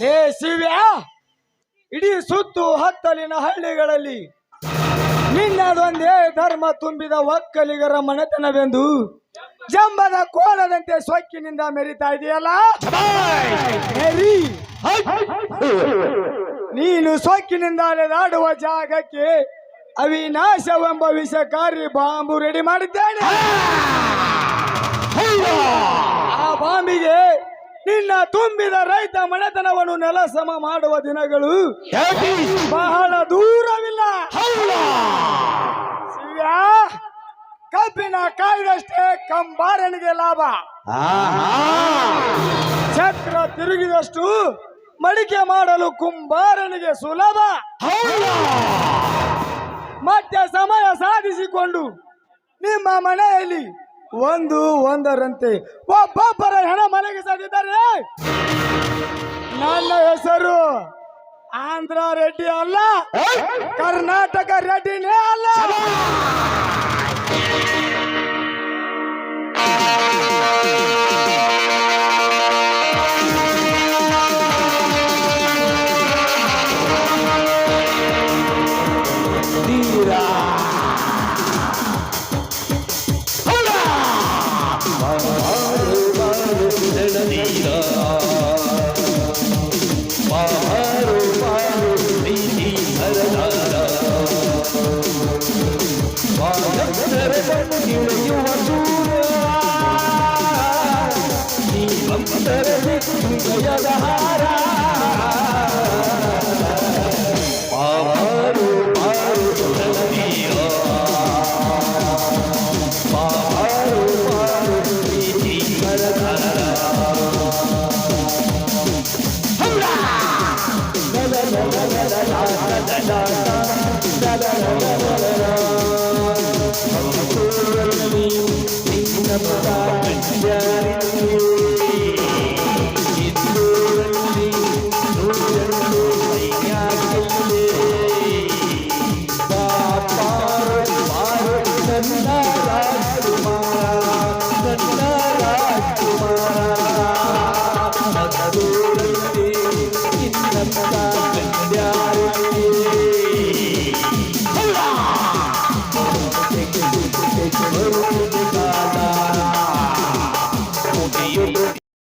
ಲೇ ಶಿವ್ಯ, ಇಡೀ ಸುತ್ತು ಹತ್ತಲಿನ ಹಳ್ಳಿಗಳಲ್ಲಿ ನಿನ್ನದೊಂದೇ ಧರ್ಮ ತುಂಬಿದ ಒಕ್ಕಲಿಗರ ಮನೆತನವೆಂದು ಜಂಬದ ಕೋಲದಂತೆ ಸೊಕ್ಕಿನಿಂದ ಮೆರಿತಾ ಇದೆಯಲ್ಲ ಮೇರಿ. ನೀನು ಸೊಕ್ಕಿನಿಂದ ಅಲೆದಾಡುವ ಜಾಗಕ್ಕೆ ಅವಿನಾಶವೆಂಬ ವಿಷಕಾರಿ ಬಾಂಬು ರೆಡಿ ಮಾಡಿದ್ದೇನೆ. ಆ ಬಾಂಬಿಗೆ ನಿನ್ನ ತುಂಬಿದ ರೈತ ಮನೆತನವನ್ನು ನೆಲಸಮ ಮಾಡುವ ದಿನಗಳು ಬಹಳ ದೂರವಿಲ್ಲ. ಶಿವ್ಯ, ಕಬ್ಬಿನ ಕಾಯ್ದಷ್ಟೇ ಕಂಬಾರನಿಗೆ ಲಾಭ. ಚಕ್ರ ತಿರುಗಿದಷ್ಟು ಮಡಿಕೆ ಮಾಡಲು ಕುಂಬಾರನಿಗೆ ಸುಲಭ. ಮತ್ತೆ ಸಮಯ ಸಾಧಿಸಿಕೊಂಡು ನಿಮ್ಮ ಮನೆಯಲ್ಲಿ ಒಂದರಂತೆ ಒಬ್ಬೊಬ್ಬರ ಹೆಣ ಮಲಗಿಸದಿದ್ದರೆ ನನ್ನ ಹೆಸರು ಆಂಧ್ರ ರೆಡ್ಡಿ ಅಲ್ಲ, ಕರ್ನಾಟಕ ರೆಡ್ಡಿನೇ ಅಲ್ಲ.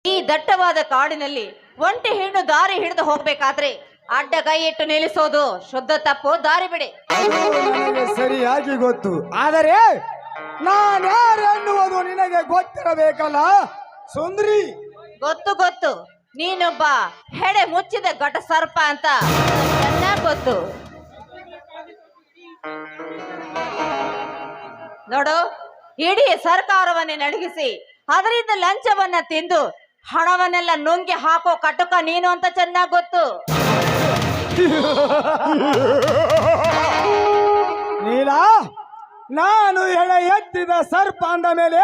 ಈ ದಟ್ಟವಾದ ಕಾಡಿನಲ್ಲಿ ಒಂಟಿ ಹೆಣ್ಣು ದಾರಿ ಹಿಡಿದು ಹೋಗ್ಬೇಕಾದ್ರೆ ಅಡ್ಡ ಕೈ ಇಟ್ಟು ನಿಲ್ಲಿಸೋದು ಶುದ್ಧ ತಪ್ಪು. ದಾರಿ ಬಿಡಿ. ನನಗೆ ಸರಿಯಾಗಿ ಗೊತ್ತು, ಆದರೆ ನಾನ್ಯಾರು ಎನ್ನುವುದು ನಿನಗೆ ಗೊತ್ತಿರಬೇಕಲ್ಲ ಸುಂದ್ರಿ. ಗೊತ್ತು ನೀನೊಬ್ಬ ಹೆಡೆ ಮುಚ್ಚಿದ ಘಟ ಸರ್ಪ ಅಂತ ಚೆನ್ನಾಗಿ ಗೊತ್ತು. ನೋಡು, ಇಡೀ ಸರ್ಕಾರವನ್ನೇ ನಡಗಿಸಿ ಅದರಿಂದ ಲಂಚವನ್ನ ತಿಂದು ಹಣವನ್ನೆಲ್ಲ ನುಂಗಿ ಹಾಕೋ ಕಟುಕ ನೀನು ಅಂತ ಚೆನ್ನಾಗಿ ಗೊತ್ತು. ನೀಲಾ, ನಾನು ಎಳೆ ಎತ್ತಿದ ಸರ್ಪ ಅಂದ ಮೇಲೆ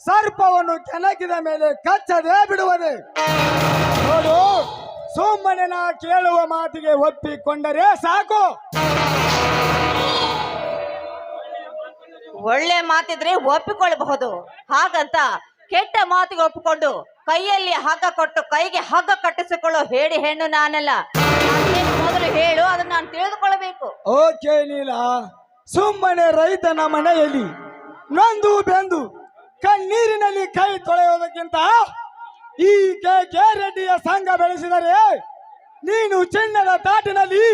ಸರ್ಪವನ್ನು ಕೆಣಕಿದ ಮೇಲೆ ಕಚ್ಚದೆ ಬಿಡುವುದೇ. ನೋಡು, ಸುಮ್ಮನೆ ನಾ ಕೇಳುವ ಮಾತಿಗೆ ಒಪ್ಪಿಕೊಂಡರೆ ಸಾಕು. ಒಳ್ಳೆ ಮಾತಿದ್ರೆ ಒಪ್ಪಿಕೊಳ್ಳಬಹುದು, ಹಾಗಂತ ಕೆಟ್ಟ ಮಾತಿಗೆ ಒಪ್ಪಿಕೊಂಡು ಕೈಯಲ್ಲಿ ಹಗ್ಗ ಕೊಟ್ಟು ಕೈಗೆ ಹಗ್ಗ ಕಟ್ಟಿಸಿಕೊಳ್ಳೋ ಹೇಳಿ ಹೆಣ್ಣು ನಾನಲ್ಲ. ಮೊದಲು ಹೇಳು, ಅದನ್ನ ನಾನು ತಿಳಿದುಕೊಳ್ಳಬೇಕು. ಓಕೆ ನೀಲಾ, ಸುಮ್ಮನೆ ರೈತನ ಮನೆಯಲ್ಲಿ ನೊಂದು ಬೆಂದು ಕಣ್ಣೀರಿನಲ್ಲಿ ಕೈ ತೊಳೆಯೋದಕ್ಕಿಂತ ಈ ಕೆ ರೆಡ್ಡಿಯ ಸಂಘ ಬೆಳೆಸಿದರೆ ನೀನು ಚಿನ್ನದ ತಾಟಿನಲ್ಲಿ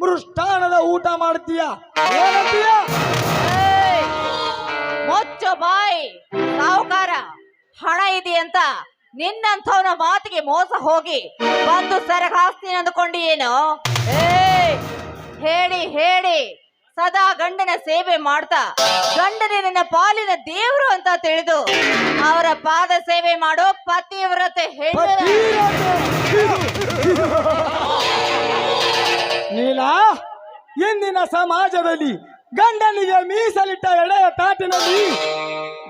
ಮೃಷ್ಟಾನದ ಊಟ ಮಾಡ್ತೀಯ. ಮೊಚ್ಚ ಬಾಯ್ ಸಾಹುಕಾರ, ಹಣ ಇದೆಯಂತ ನಿನ್ನಂಥವನ ಮಾತಿಗೆ ಮೋಸ ಹೋಗಿ ಬಂದು ಸರಗಾಸ್ತೀನಿ ಅಂದುಕೊಂಡು ಏನು? ಹೇಳಿ ಸದಾ ಗಂಡನ ಸೇವೆ ಮಾಡ್ತಾ ಗಂಡನೇ ನಿನ್ನ ಪಾಲಿನ ದೇವರು ಅಂತ ತಿಳಿದು ಅವರ ಪಾದ ಸೇವೆ ಮಾಡೋ ಪತಿವ್ರತೆ ಹೆಣ್ಣು. ನೀಲಾ, ಇಂದಿನ ಸಮಾಜದಲ್ಲಿ ಗಂಡನಿಗೆ ಮೀಸಲಿಟ್ಟ ಎಳೆಯ ತಾಟಿನಲ್ಲಿ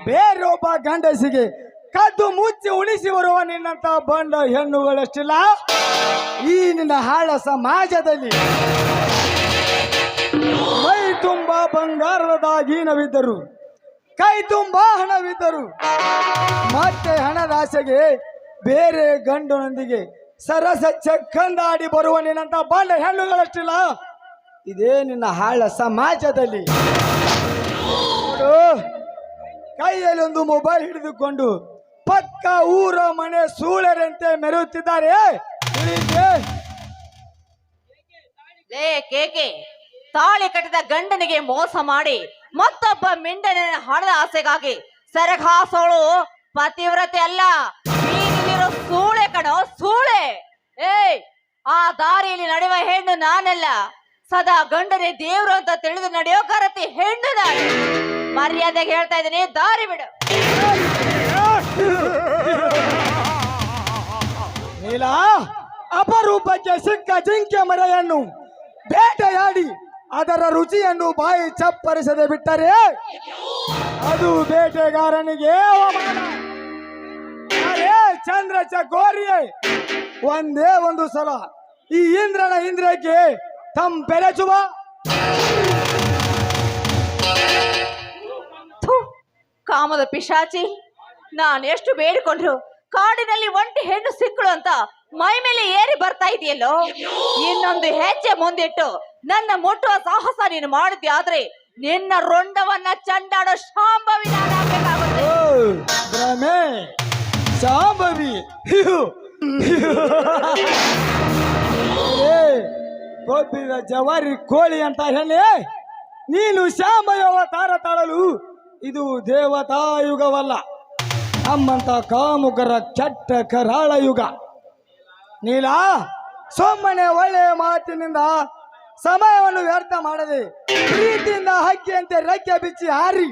ಬೇರೊಬ್ಬ ಗಂಡಸಿಗೆ ಕದ್ದು ಮುಚ್ಚಿ ಉಣಿಸಿ ಬರುವ ನಿನ್ನಂತ ಬಂಡ ಹೆಣ್ಣುಗಳಷ್ಟಿಲ್ಲ ಈ ನಿನ್ನ ಹಾಳ ಸಮಾಜದಲ್ಲಿ. ಮೈ ತುಂಬಾ ಬಂಗಾರದ ದಾಗೀನವಿದ್ದರು, ಕೈ ತುಂಬಾ ಹಣವಿದ್ದರು, ಮತ್ತೆ ಹಣದ ಆಸೆಗೆ ಬೇರೆ ಗಂಡನೊಂದಿಗೆ ಸರಸ ಚಕ್ಕಂದಾಡಿ ಬರುವ ನಿನ್ನಂತ ಬಂಡ ಹೆಣ್ಣುಗಳಷ್ಟಿಲ್ಲ ಇದೇ ನಿನ್ನ ಹಾಳ ಸಮಾಜದಲ್ಲಿ. ನೋಡು, ಕೈಯಲ್ಲಿ ಒಂದು ಮೊಬೈಲ್ ಹಿಡಿದುಕೊಂಡು ಪಕ್ಕ ಊರ ಮನೆ ಸೂಳರಂತೆ ಮೆರೆಯುತ್ತಿದ್ದಾರೆ. ತಿಳಿಯಿತೆ? ಲೇ ಕೇಕೆ, ತಾಳಿ ಕಟ್ಟಿದ ಗಂಡನಿಗೆ ಮೋಸ ಮಾಡಿ ಮತ್ತೊಬ್ಬ ಮಿಂಡನ ಹಣದ ಆಸೆಗಾಗಿ ಸೆರಗಾಸೋಳು ಪತಿವ್ರತೆ ಅಲ್ಲ, ನೀನಿರೋ ಸೂಳೆ ಕಣೋ ಸೂಳೆ. ಏಯ್, ಆ ದಾರಿಯಲ್ಲಿ ನಡೆಯುವ ಹೆಣ್ಣು ನಾನಲ್ಲ, ಸದಾ ಗಂಡನೇ ದೇವ್ರು ಅಂತ ತಿಳಿದು ನಡೆಯೋ ಕರತಿ ಹೆಣ್ಣು ನಾನು. ಮರ್ಯಾದೆಗೆ ಹೇಳ್ತಾ ಇದ್ದೀನಿ, ದಾರಿ ಬಿಡು. ನೀಲ, ಅಪರೂಪಕ್ಕೆ ಸಿಕ್ಕ ಜಿಂಕೆ ಮರೆಯನ್ನು ಬೇಟೆಯಾಡಿ ಅದರ ರುಚಿಯನ್ನು ಬಾಯಿ ಚಪ್ಪರಿಸದೆ ಬಿಟ್ಟರೆ ಅದು ಬೇಟೆಗಾರನಿಗೆ ಅವಮಾನ. ಅರೇ ಚಂದ್ರ ಚಕೋರಿಯೇ, ಒಂದೇ ಒಂದು ಸಲ ಈ ಇಂದ್ರನ ಇಂದ್ರಕ್ಕೆ ತಂಪೆರೆಸುವ. ಥು, ಕಾಮದ ಪಿಶಾಚಿ, ನಾನು ಎಷ್ಟು ಬೇಡಿಕೊಂಡ್ರು ಕಾಡಿನಲ್ಲಿ ಒಂಟಿ ಹೆಣ್ಣು ಸಿಕ್ಕಳು ಅಂತ ಮೈ ಮೇಲೆ ಏರಿ ಬರ್ತಾ ಇದೆಯಲ್ಲೋ. ಇನ್ನೊಂದು ಹೆಜ್ಜೆ ಮುಂದಿಟ್ಟು ನನ್ನ ಮುಟ್ಟುವ ಸಾಹಸ ನೀನು ಮಾಡಿದ್ಯಾದ್ರೆ ನಿನ್ನ ರೊಂಡವನ್ನ ಚಂಡಾಡೋ ಶಾಂಭವಿ ನಾನಾಗಬೇಕಾಗುತ್ತೆ. ಭ್ರಮೆ ಶಾಂಭವಿ, ಕೊಬ್ಬಿದ ಜವಾರಿ ಕೋಳಿ ಅಂತ ಹೇಳಿ ನೀನು ಶಾಂಭವಿ ಅವತಾರ ತಾಳಲು ಇದು ದೇವತಾಯುಗವಲ್ಲ, ನಮ್ಮಂತ ಕಾಮುಕರ ಕೆಟ್ಟ ಕರಾಳ ಯುಗ. ನೀಲ, ಸೊಮ್ಮನೆ ಒಳ್ಳೆಯ ಮಾತಿನಿಂದ ಸಮಯವನ್ನು ವ್ಯರ್ಥ ಮಾಡದೆ ಪ್ರೀತಿಯಿಂದ ಹಕ್ಕಿಯಂತೆ ರೆಕ್ಕೆ ಬಿಚ್ಚಿ ಹಾರಿ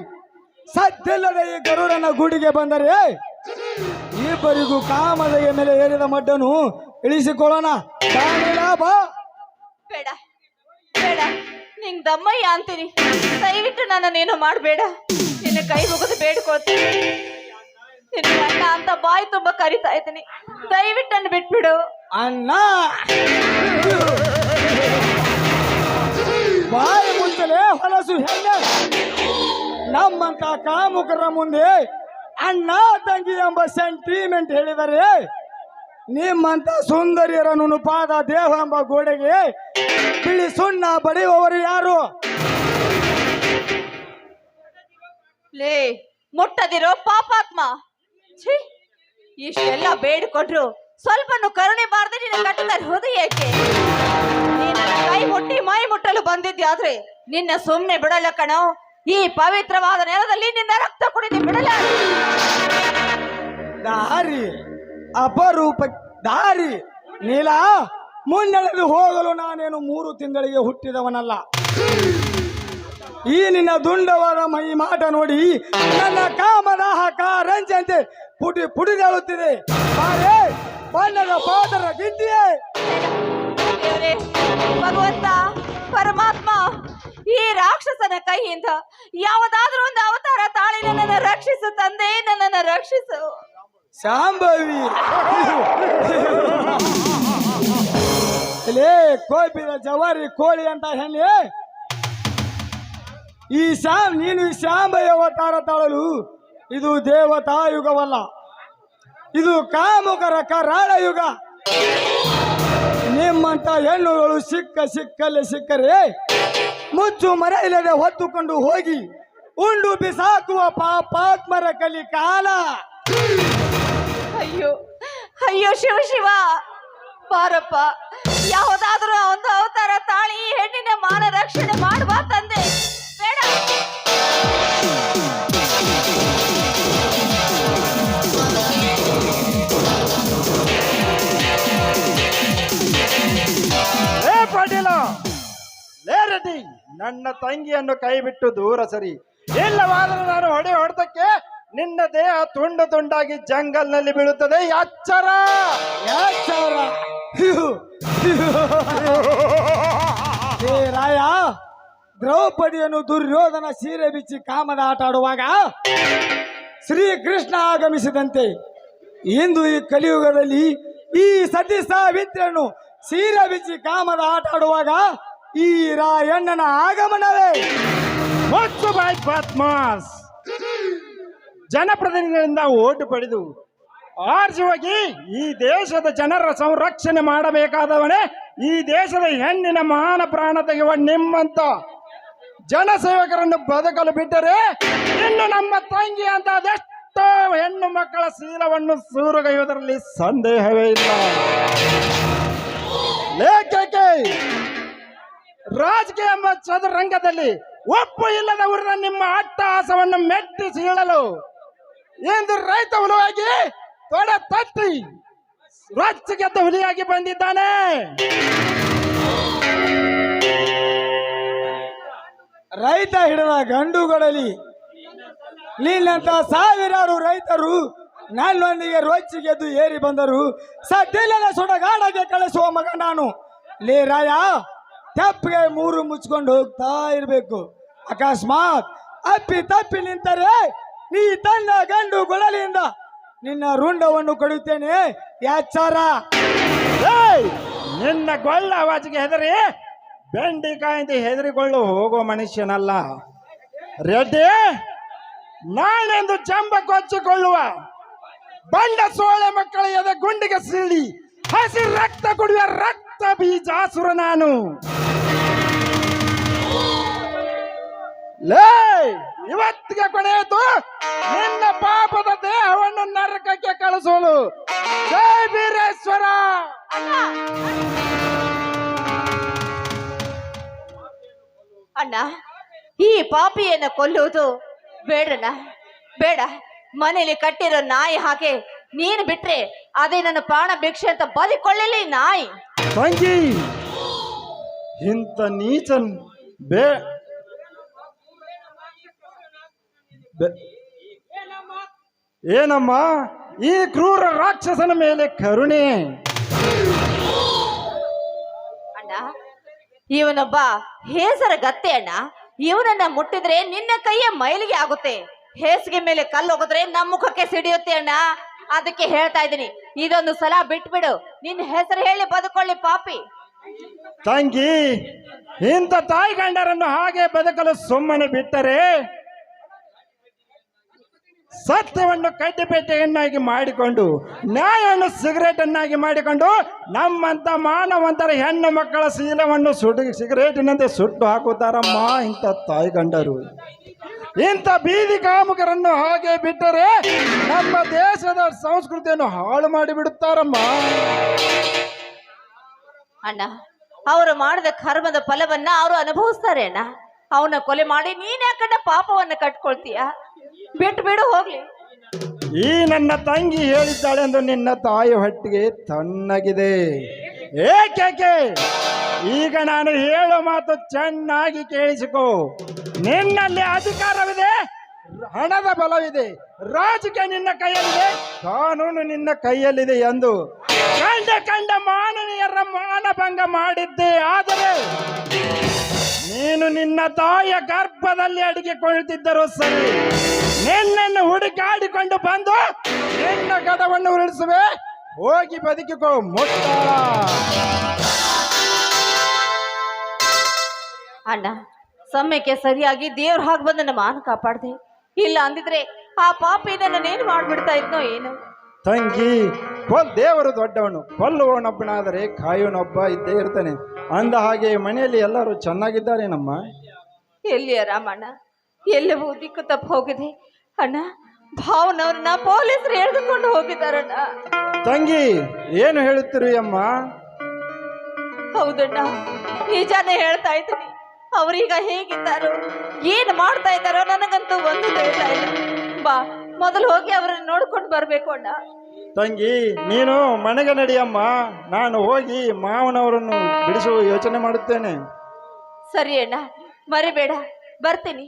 ಸದ್ದಿಲ್ಲದೆ ಈ ಗರುಡನ ಗೂಡಿಗೆ ಬಂದರೆ ಇಬ್ಬರಿಗೂ ಕಾಮದೆಯ ಮೇಲೆ ಏರಿದ ಮಡ್ಡನ್ನು ಇಳಿಸಿಕೊಳ್ಳೋಣ. ಬಾ. ಬೇಡ ಬೇಡ, ನಿಂಗ್ ದಮ್ಮಯ್ಯ ಅಂತೀನಿ, ದಯವಿಟ್ಟು ನನ್ನನ್ನೇನು ಮಾಡಬೇಡ. ನಿನ್ನ ಕೈ ಮುಗಿದು ಬೇಡ್ಕೊಳ್ತೀನಿ, ನಿನ್ನ ಅಣ್ಣ ಅಂತ ಬಾಯಿ ತುಂಬಾ ಕರಿತಾ ಇದ್ದೀನಿ, ದಯವಿಟ್ಟು ನನ್ನ ಬಿಟ್ಬಿಡು. ಅಣ್ಣ ಬಾಯಿ ಮುಂಚಲೇ ಹೊಲಸು ಹೆಣ್ಣೆ. ನಮ್ಮಂತ ಕಾಮುಕರ ಮುಂದೆ ಅಣ್ಣ ತಂಗಿ ಎಂಬ ಸೆಂಟಿಮೆಂಟ್ ಹೇಳಿದರೆ ನಿಮ್ಮಂತ ಸುಂದರಿಯರ ನುಣುಪಾದ ದೇಹ ಎಂಬ ಗೋಡೆಗೆ ಬಿಳಿ ಸುಣ್ಣ ಬಡಿಯುವವರು ಯಾರು? ಲೇ ಮುಟ್ಟದಿರೋ ಪಾಪಾತ್ಮ, ಛೀ, ಇಷ್ಟೆಲ್ಲ ಬೇಡಿಕೊಂಡ್ರು ಸ್ವಲ್ಪನು ಕರುಣೆ ಬಾರದೆ ನಿನ್ನ ಕಟ್ಟದ ಹೃದಯಕ್ಕೆ. ನೀನ ಕೈ ಮುಟ್ಟಿ ಮೈ ಮುಟ್ಟಲು ಬಂದಿದ್ಯಾದ್ರೆ ನಿನ್ನ ಸುಮ್ನೆ ಬಿಡಲ್ಲ ಕಣೋ. ಈ ಪವಿತ್ರವಾದ ನೆಲದಲ್ಲಿ ನಿನ್ನ ರಕ್ತ ಕುಡಿದು ಬಿಡಲ್ಲ. ದಾರಿ ಅಪರೂಪ ದಾರಿ. ನೀಲ, ಮುನ್ನಡೆದು ಹೋಗಲು ನಾನೇನು 3 ತಿಂಗಳಿಗೆ ಹುಟ್ಟಿದವನಲ್ಲ. ಈ ನಿನ್ನ ದುಂಡವಾದ ಮೈ ಮಾಟ ನೋಡಿ ನನ್ನ ಕಾಮದಾಹ ಕಾರಂಜಂತೆ ಪುಟಿ ಪುಡಿದೇಳುತ್ತಿದೆ. ಬಣ್ಣದ ಪಾದರ ಗಿಡ್ಡಿಯೇ, ದೇವರೇ, ಭಗವಂತ ಪರಮಾತ್ಮ, ಈ ರಾಕ್ಷಸನ ಕೈಯಿಂದ ಯಾವುದಾದ್ರೂ ಒಂದು ಅವತಾರ ತಾಳಿ ನನ್ನನ್ನು ರಕ್ಷಿಸು ತಂದೆ, ನನ್ನನ್ನು ರಕ್ಷಿಸು. ಶಾಂಭವಿ ಲೇ ಕೋಪಿದ ಜವಾರಿ ಕೋಳಿ ಅಂತ ಹೇಳಿ ನೀನು ಈ ಶಾಂಭವಿ ಅವತಾರ ತಾಳಲು ಇದು ದೇವತಾಯುಗವಲ್ಲ, ಇದು ಕಾಮುಕರ ಕರಾಳ ಯುಗ. ನಿಮ್ಮಂತ ಹೆಣ್ಣುಗಳು ಸಿಕ್ಕಲ್ಲಿ ಸಿಕ್ಕರೆ ಮುಚ್ಚು ಮರ ಇಲ್ಲದೆ ಹೊತ್ತುಕೊಂಡು ಹೋಗಿ ಉಂಡು ಬಿಸಾಕುವ ಪಾಪಾತ್ಮರ ಕಲಿ ಕಾಲ. ಅಯ್ಯೋ ಅಯ್ಯೋ, ಶಿವ ಶಿವ, ಬಾರಪ್ಪ, ಯಾವುದಾದ್ರೂ ಒಂದು ಅವತಾರ ತಾಳಿ ಈ ಹೆಣ್ಣಿನ ಮಾನ ರಕ್ಷಣೆ ಮಾಡುವ ತಂದೆ. ಬೇಡ, ಪಾಟೀಲ, ಲೇ ರೆಡ್ಡಿ, ನನ್ನ ತಂಗಿಯನ್ನು ಕೈ ಬಿಟ್ಟು ದೂರ ಸರಿ. ಇಲ್ಲವಾದರೂ ನಾನು ಹೊಡೆದಕ್ಕೆ ನಿನ್ನ ದೇಹ ತುಂಡು ತುಂಡಾಗಿ ಜಂಗಲ್ನಲ್ಲಿ ಬೀಳುತ್ತದೆ. ಎಚ್ಚರ ಎಚ್ಚರ. ರಾಯ, ದ್ರೌಪದಿಯನ್ನು ದುರ್ಯೋಧನ ಸೀರೆ ಬಿಚ್ಚಿ ಕಾಮದ ಆಟ ಆಡುವಾಗ ಶ್ರೀಕೃಷ್ಣ ಆಗಮಿಸಿದಂತೆ ಇಂದು ಈ ಕಲಿಯುಗದಲ್ಲಿ ಈ ಸತಿ ಸಾವಿತ್ರಿಯನ್ನು ಸೀರೆ ಬಿಚ್ಚಿ ಕಾಮದ ಆಟ ಆಡುವಾಗ ಈ ರಾಯಣ್ಣನ ಆಗಮನವೇ. ಜನಪ್ರತಿನಿಧಿಗಳಿಂದ ಓಟು ಪಡೆದು ಆರ್ಜಿ ಹೋಗಿ ಈ ದೇಶದ ಜನರ ಸಂರಕ್ಷಣೆ ಮಾಡಬೇಕಾದವನೇ ಈ ದೇಶದ ಹೆಣ್ಣಿನ ಮಾನ ಪ್ರಾಣ ತೆಗೆಯುವ ನಿಮ್ಮಂತ ಜನಸೇವಕರನ್ನು ಬದುಕಲು ಬಿಟ್ಟರೆ ಇನ್ನು ನಮ್ಮ ತಂಗಿ ಅಂತ ಅದೆಷ್ಟೋ ಹೆಣ್ಣು ಮಕ್ಕಳ ಶೀಲವನ್ನು ಸೂರುಗೈಯುವುದರಲ್ಲಿ ಸಂದೇಹವೇ ಇಲ್ಲ. ಲೇಖಕ್ಕೆ ರಾಜಕೀಯ ಎಂಬ ಚದುರಂಗದಲ್ಲಿ ಒಪ್ಪು ಇಲ್ಲದವರ ನಿಮ್ಮ ಅಟ್ಟಹಾಸವನ್ನು ಮೆಟ್ಟಿ ಸೀಳಲು ಎಂದು ರೈತ ಹುಲಿಯಾಗಿ ತೊಡೆ ತಟ್ಟಿ ರೊಚ್ಚಿಗೆದ್ದ ಹುಲಿಯಾಗಿ ಬಂದಿದ್ದಾನೆ. ರೈತ ಹಿಡಿದ ಗಂಡುಗಳಲ್ಲಿ ನಿನ್ನಂತ ಸಾವಿರಾರು ರೈತರು ನನ್ನೊಂದಿಗೆ ರೊಚ್ಚಿಗೆದ್ದು ಏರಿ ಬಂದರು. ಸದ್ದಿಲ್ಲದ ಸುಡಗಾಡಕ್ಕೆ ಕಳಿಸುವ ಮಗ ನಾನು. ಲೇ ರಾಯ, ತಪ್ಪಿಗೆ ಮೂರು ಮುಚ್ಕೊಂಡು ಹೋಗ್ತಾ ಇರಬೇಕು. ಅಕಸ್ಮಾತ್ ತಪ್ಪಿ ನಿಂತರೆ ನೀ ತನ್ನ ಗಂಡು ಗೊಳಲಿಯಿಂದ ನಿನ್ನ ರುಂಡವನ್ನು ಕೊಡುತ್ತೇನೆ, ಎಚ್ಚರ. ನಿನ್ನ ಗೊಳ್ಳ ಆವಾಜಿಗೆ ಹೆದರಿ ಬೆಂಡಿಕಾಯಿಂದ ಹೆದರಿಕೊಳ್ಳು ಹೋಗೋ ಮನುಷ್ಯನಲ್ಲ. ರೆಡ್ಡಿ, ನಾಳೆಂದು ಜಂಬ ಕೊಚ್ಚಿಕೊಳ್ಳುವ ಬಂಡ ಸೋಳೆ ಮಕ್ಕಳ ಎದೆ ಗುಂಡಿಗೆ ಸೀಳಿ ಹಸಿ ರಕ್ತ ಕುಡಿಯುವ ರಕ್ತ ಬೀಜಾಸುರ ನಾನು. ಲೇ, ಇವತ್ತಿಗೆ ಕೊನೆಯಿತು ನಿನ್ನ ಪಾಪದ ದೇಹವನ್ನು ನರಕಕ್ಕೆ ಕಳಿಸೋಳು. ಜೈ ಬೀರೇಶ್ವರ. ಅಣ್ಣ, ಈ ಪಾಪಿಯನ್ನು ಕೊಲ್ಲುವುದು ಬೇಡಣ್ಣ, ಬೇಡ. ಮನೇಲಿ ಕಟ್ಟಿರೋ ನಾಯಿ ಹಾಗೆ ನೀನು ಬಿಟ್ರೆ ಅದೇ ನನ್ನ ಪ್ರಾಣ ಭಿಕ್ಷೆ ಅಂತ ಬದುಕೊಳ್ಳಲಿ ನಾಯಿ. ತಂಗಿ, ಇಂಥ ನೀಚನ್ ಏನಮ್ಮ ಈ ಕ್ರೂರ ರಾಕ್ಷಸನ ಮೇಲೆ ಕರುಣೆ? ಅಣ್ಣ, ಇವನೊಬ್ಬ ಹೇಸರ ಗತ್ತೆ ಅಣ್ಣ. ಇವನನ್ನ ಮುಟ್ಟಿದ್ರೆ ನಿನ್ನ ಕೈಯ ಮೈಲಿಗೆ ಆಗುತ್ತೆ. ಹೇಸಿಗೆ ಮೇಲೆ ಕಲ್ಲು ಹೋಗಿದ್ರೆ ನಮ್ಮ ಮುಖಕ್ಕೆ ಸಿಡಿಯುತ್ತೆ ಅಣ್ಣ. ಅದಕ್ಕೆ ಹೇಳ್ತಾ ಇದ್ದೀನಿ, ಇದೊಂದು ಸಲ ಬಿಟ್ಬಿಡು. ನಿನ್ನ ಹೆಸರು ಹೇಳಿ ಬದುಕೊಳ್ಳಿ ಪಾಪಿ. ತಂಗಿ, ಇಂಥ ತಾಯಿ ಗಂಡರನ್ನು ಹಾಗೆ ಬದುಕಲು ಸುಮ್ಮನೆ ಬಿಟ್ಟರೆ ಸತ್ಯವನ್ನು ಕಡ್ಡಿಪೆಟ್ಟೆಯನ್ನಾಗಿ ಮಾಡಿಕೊಂಡು ನ್ಯಾಯವನ್ನು ಸಿಗರೇಟ್ ಅನ್ನಾಗಿ ಮಾಡಿಕೊಂಡು ನಮ್ಮಂತ ಮಾನವಂತರ ಹೆಣ್ಣು ಮಕ್ಕಳ ಶೀಲವನ್ನು ಸಿಗರೇಟಿನಂತೆ ಸುಟ್ಟು ಹಾಕುತ್ತಾರಮ್ಮ ಇಂಥ ತಾಯಿ ಗಂಡರು. ಇಂಥ ಬೀದಿ ಕಾಮುಕರನ್ನು ಹಾಗೆ ಬಿಟ್ಟರೆ ನಮ್ಮ ದೇಶದ ಸಂಸ್ಕೃತಿಯನ್ನು ಹಾಳು ಮಾಡಿಬಿಡುತ್ತಾರಮ್ಮ. ಅಣ್ಣ, ಅವರು ಮಾಡಿದ ಕರ್ಮದ ಫಲವನ್ನ ಅವರು ಅನುಭವಿಸ್ತಾರೆ ಅಣ್ಣ. ಅವನ ಕೊಲೆ ಮಾಡಿ ನೀನ್ ಯಾಕಂಡ ಪಾಪವನ್ನ ಕಟ್ಕೊಳ್ತೀಯ? ಬಿಟ್ಟು ಬಿಡು ಹೋಗ್ಲಿ. ಈ ನನ್ನ ತಂಗಿ ಹೇಳಿದ್ದಾಳೆ ಎಂದು ನಿನ್ನ ತಾಯಿ ಹೊಟ್ಟಿಗೆ ತಣ್ಣಗಿದೆ. ಏಕೆ? ಈಗ ನಾನು ಹೇಳೋ ಮಾತು ಚೆನ್ನಾಗಿ ಕೇಳಿಸಿಕೋ. ನಿನ್ನಲ್ಲಿ ಅಧಿಕಾರವಿದೆ, ಹಣದ ಬಲವಿದೆ, ರಾಜಕೀಯ ನಿನ್ನ ಕೈಯಲ್ಲಿದೆ, ಕಾನೂನು ನಿನ್ನ ಕೈಯಲ್ಲಿದೆ ಎಂದು ಕಂಡ ಮಾನವೀಯರ ಮಾನಭಂಗ ಮಾಡಿದ್ದೆ. ಆದರೆ ನೀನು ನಿನ್ನ ತಾಯಿಯ ಗರ್ಭದಲ್ಲಿ ಅಡಗಿಕೊಳ್ಳುತ್ತಿದ್ದರೂ ಸರಿ, ನಿನ್ನನ್ನು ಹುಡುಕಾಡಿಕೊಂಡು ಬಂದು ನಿನ್ನ ಗಡವನ್ನು ಉರುಳಿಸುವೆ. ಹೋಗಿ ಬದುಕಿಕೋ ಮುಟ್ಟಾಳ. ಅಣ್ಣ, ಸಮಯಕ್ಕೆ ಸರಿಯಾಗಿ ದೇವ್ರ ಹಾಗೆ ಬಂದು ನನ್ನ ಮಾನ ಕಾಪಾಡ್ದೆ. ಇಲ್ಲ ಅಂದಿದ್ರೆ ಆ ಪಾಪ ಇದನ್ನೇನು ಮಾಡ್ಬಿಡ್ತಾ ಇದ್ನೋ ಏನು. ತಂಗಿ, ದೇವರು ದೊಡ್ಡವನು, ಕೊಲ್ಲುವವನೊಬ್ಬನಾದರೆ ಕಾಯುವನೊಬ್ಬ ಇದ್ದೇ ಇರ್ತಾನೆ. ಅಂದ ಹಾಗೆ ಮನೆಯಲ್ಲಿ ಎಲ್ಲರೂ ಚೆನ್ನಾಗಿದ್ದಾರೆ ನಮ್ಮ. ಎಲ್ಲಿಯ ರಾಮಣ್ಣ, ಎಲ್ಲವೂ ದಿಕ್ಕು ತಪ್ಪು ಹೋಗಿದೆ ಅಣ್ಣ. ಭಾವನವ್ರನ್ನ ಪೊಲೀಸರು ಎಳೆದುಕೊಂಡು ಹೋಗಿದ್ದಾರಣ್ಣ. ತಂಗಿ, ಏನು ಹೇಳುತ್ತೀರಿ ಅಮ್ಮ? ಹೌದಣ್ಣ, ನಿಜಾನೇ ಹೇಳ್ತಾ ಇದ್ದೀನಿ. ಅವ್ರೀಗ ಹೇಗಿದ್ದಾರೋ, ಏನು ಮಾಡ್ತಾ ಇದ್ದಾರೋ ನನಗಂತೂ ಒಂದು ತಿಳಿತಾ ಇಲ್ಲ. ಬಾ, ಮೊದಲು ಹೋಗಿ ಅವರನ್ನು ನೋಡ್ಕೊಂಡು ಬರ್ಬೇಕು ಅಣ್ಣ. ತಂಗಿ, ನೀನು ಮನೆಗೆ ನಡಿಯಮ್ಮ. ನಾನು ಹೋಗಿ ಮಾವನವರನ್ನು ಬಿಡಿಸುವ ಯೋಚನೆ ಮಾಡುತ್ತೇನೆ. ಸರಿ ಅಣ್ಣ, ಮರಿಬೇಡ, ಬರ್ತೀನಿ.